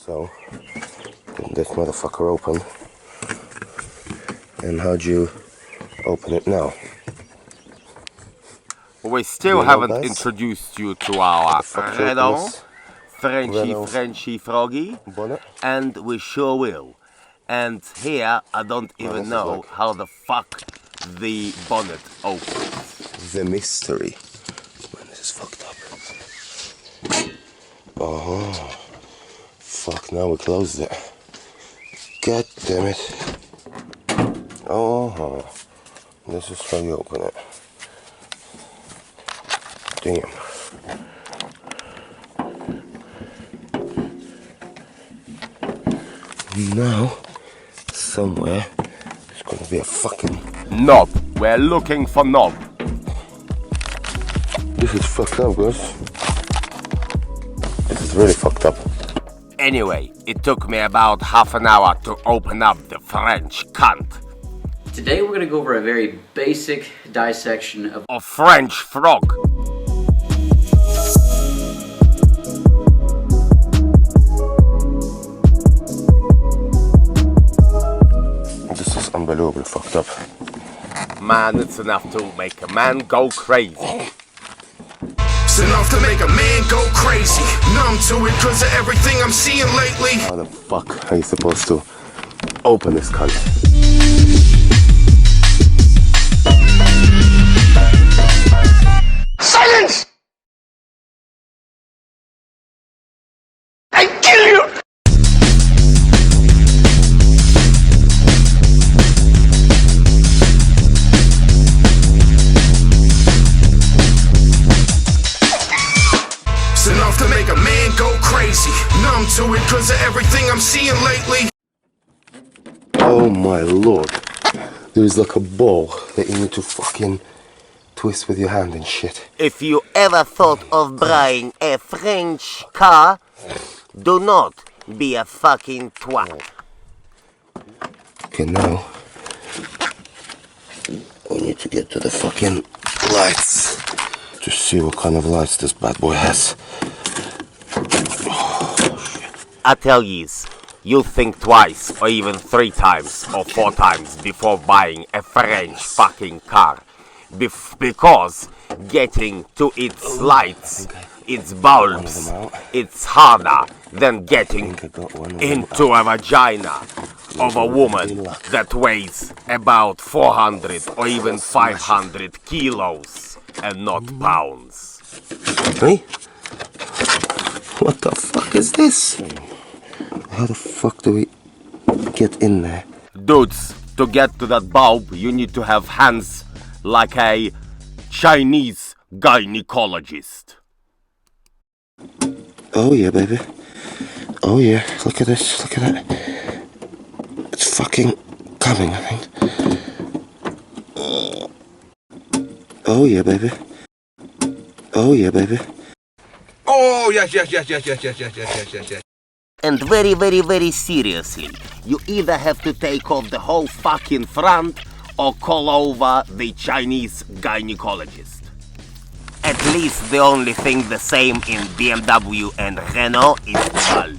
So, get this motherfucker open. And how'd you open it now? We still haven't introduced you to our Frenchy Froggy bonnet. And we sure will. And here I don't even know how the fuck the bonnet opens. The mystery. Man, this is fucked up. Oh, fuck, now we closed it. God damn it. Oh, this is how you open it. Damn. Now, somewhere, there's gonna be a fucking knob. We're looking for knob. This is fucked up, guys. This is really fucked up. Anyway, it took me about half an hour to open up the French cunt. Today we're going to go over a very basic dissection of a French frog. This is unbelievably fucked up. Man, it's enough to make a man go crazy. It's enough to make a man go crazy. Numb to it cause of everything I'm seeing lately. How the fuck are you supposed to open this cunt? Silence! I kill you! It's enough to make a man go crazy. Numb to it cause of everything I'm seeing lately. Oh my lord. There's like a ball that you need to fucking twist with your hand and shit. If you ever thought of buying a French car, do not be a fucking twat. Okay, now we need to get to the fucking lights to see what kind of lights this bad boy has. I tell yous, you'll think twice or even 3 times or 4 times before buying a French fucking car. Because getting to its lights, its bulbs, it's harder than getting into a vagina of a woman that weighs about 400 or even 500 kilos and not pounds. Hey? What the fuck is this? How the fuck do we get in there? Dudes, to get to that bulb, you need to have hands like a Chinese gynaecologist. Oh yeah, baby. Oh yeah, look at this, look at that. It's fucking coming, I think. Oh yeah, baby. Oh yeah, baby. Oh, yes. And very seriously, you either have to take off the whole fucking front or call over the Chinese gynecologist. At least the only thing the same in BMW and Renault is the bulb.